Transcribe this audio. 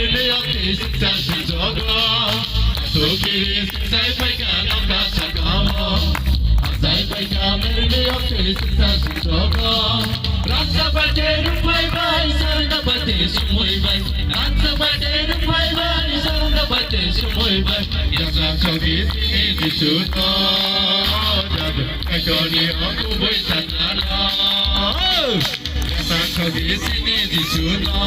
merili yaptı sen jogo Tukiri say paika namda chakamo Say paika merili yaptı sen jogo Rasa bater pai bai sarna bate sumoi bai Rasa bater pai bai sarna bate sumoi bai Yasa chogi tini disuto Jab kajoni aku boy sanara Yasa chogi tini disuto